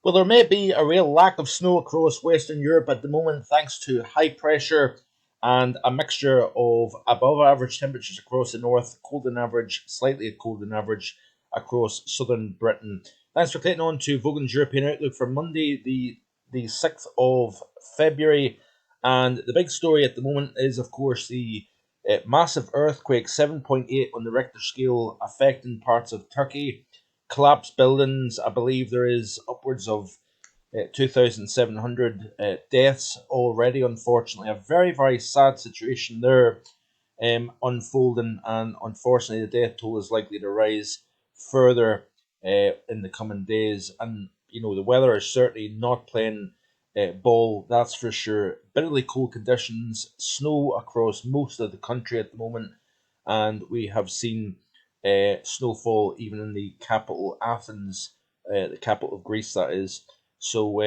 Well, there may be a real lack of snow across Western Europe at the moment thanks to high pressure and a mixture of above average temperatures across the north, cold than average, slightly cold than average across southern Britain. Thanks for clicking on to Vogan's European Outlook for Monday, the 6th of February. And the big story at the moment is, of course, the massive earthquake, 7.8 on the Richter scale, affecting parts of Turkey. Collapsed buildings. I believe there is upwards of 2,700 deaths already, unfortunately. A very, very sad situation there unfolding, and unfortunately, the death toll is likely to rise further in the coming days. And, the weather is certainly not playing ball, that's for sure. Bitterly cold conditions, snow across most of the country at the moment, and we have seen snowfall even in the capital, Athens, the capital of Greece, that is. So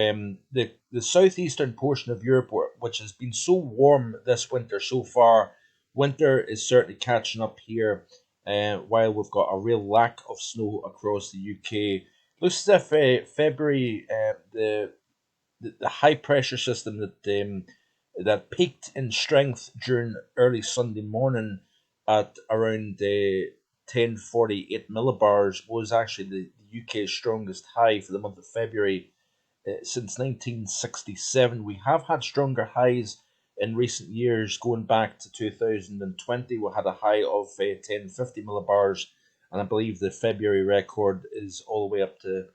the southeastern portion of Europe, which has been so warm this winter so far, winter is certainly catching up here. While we've got a real lack of snow across the UK, looks as if February, the high pressure system that peaked in strength during early Sunday morning at around 1048 millibars was actually the UK's strongest high for the month of February since 1967. We have had stronger highs in recent years, going back to 2020. We had a high of 1050 millibars, and I believe the February record is all the way up to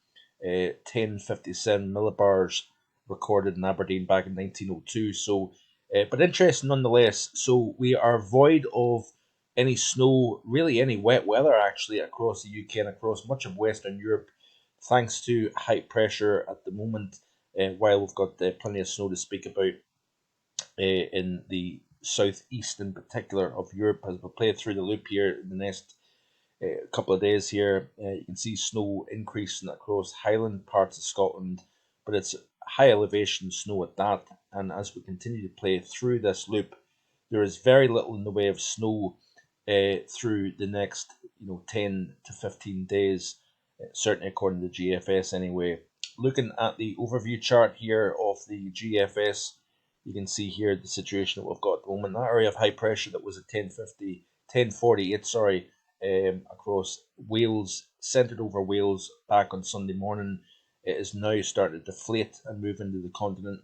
1057 millibars recorded in Aberdeen back in 1902. So, but interesting nonetheless. So we are void of any snow, really any wet weather actually across the UK and across much of Western Europe, thanks to high pressure at the moment. While we've got plenty of snow to speak about in the southeast in particular of Europe, as we play through the loop here in the next couple of days here, you can see snow increasing across highland parts of Scotland, but it's high elevation snow at that. And as we continue to play through this loop, there is very little in the way of snow through the next 10 to 15 days, certainly according to GFS anyway. Looking at the overview chart here of the GFS, you can see here the situation that we've got at the moment. That area of high pressure that was at 1048, across Wales, centred over Wales back on Sunday morning, it is now starting to deflate and move into the continent,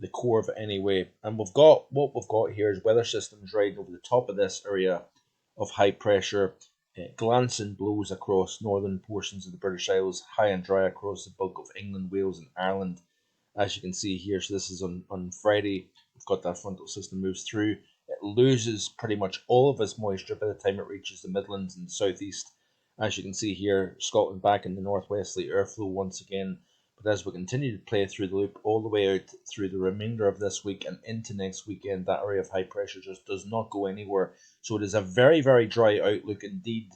the core of it anyway. And what we've got here is weather systems riding over the top of this area of high pressure, glancing blows across northern portions of the British Isles, high and dry across the bulk of England, Wales, and Ireland, as you can see here. So this is on Friday. We've got that frontal system moves through. It loses pretty much all of its moisture by the time it reaches the Midlands and the southeast. As you can see here, Scotland back in the northwesterly airflow once again. But as we continue to play through the loop all the way out through the remainder of this week and into next weekend, that area of high pressure just does not go anywhere. So it is a very, very dry outlook indeed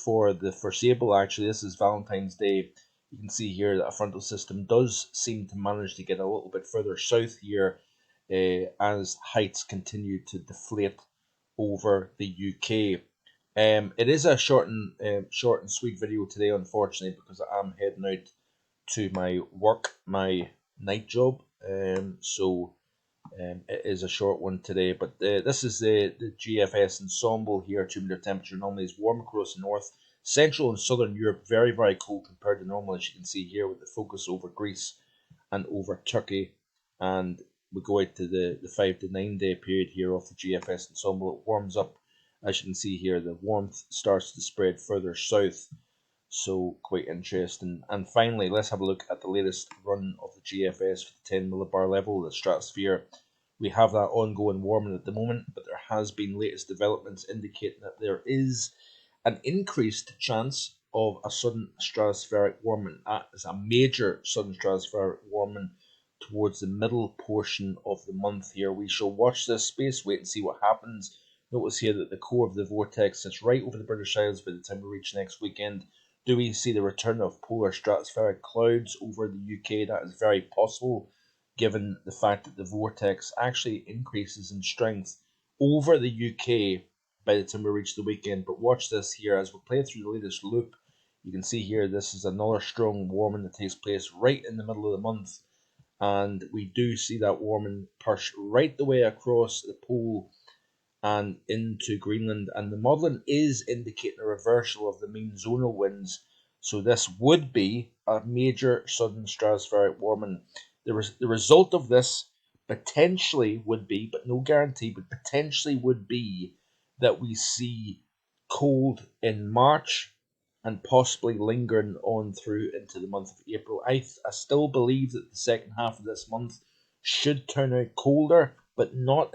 for the foreseeable. Actually, this is Valentine's Day. You can see here that a frontal system does seem to manage to get a little bit further south here as heights continue to deflate over the UK. It is a short and sweet video today, unfortunately, because I am heading out to my work, my night job. It is a short one today, but this is the GFS ensemble here. 2 meter temperature normally is warm across the north. Central and southern Europe, very, very cold compared to normal, as you can see here with the focus over Greece and over Turkey. And we go out to the 5 to 9 day period here of the GFS ensemble. It warms up, as you can see here. The warmth starts to spread further south, so quite interesting. And finally, let's have a look at the latest run of the GFS for the 10 millibar level, the stratosphere. We have that ongoing warming at the moment, but there has been latest developments indicating that there is an increased chance of a sudden stratospheric warming. That is a major sudden stratospheric warming towards the middle portion of the month here. We shall watch this space, wait and see what happens. Notice here that the core of the vortex sits right over the British Isles by the time we reach next weekend. Do we see the return of polar stratospheric clouds over the UK? That is very possible, given the fact that the vortex actually increases in strength over the UK by the time we reach the weekend. But watch this here as we play through the latest loop. You can see here this is another strong warming that takes place right in the middle of the month, and we do see that warming push right the way across the pole and into Greenland, and the modelling is indicating a reversal of the mean zonal winds. So this would be a major sudden stratospheric warming. The result of this potentially would be, but no guarantee, but potentially would be that we see cold in March and possibly lingering on through into the month of April. I still believe that the second half of this month should turn out colder, but not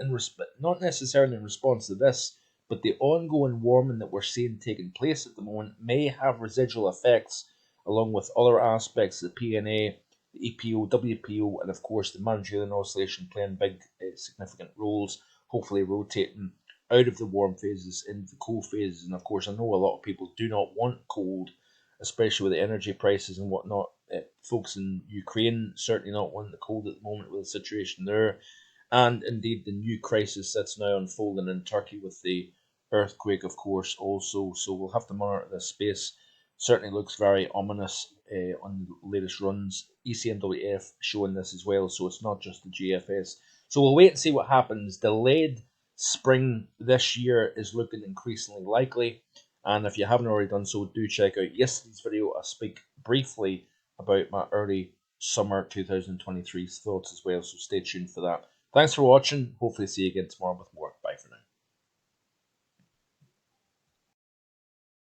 necessarily in response to this. But the ongoing warming that we're seeing taking place at the moment may have residual effects, along with other aspects of the PNA, the EPO, WPO, and of course the Manchurian oscillation playing big, significant roles. Hopefully, rotating out of the warm phases into the cold phases. And of course, I know a lot of people do not want cold, especially with the energy prices and whatnot. Folks in Ukraine certainly not wanting the cold at the moment with the situation there. And indeed, the new crisis that's now unfolding in Turkey with the earthquake, of course, also. So we'll have to monitor this space. Certainly looks very ominous on the latest runs. ECMWF showing this as well, so it's not just the GFS. So we'll wait and see what happens. Delayed spring this year is looking increasingly likely. And if you haven't already done so, do check out yesterday's video. I speak briefly about my early summer 2023 thoughts as well, so stay tuned for that. Thanks for watching. Hopefully see you again tomorrow with more. Bye for now.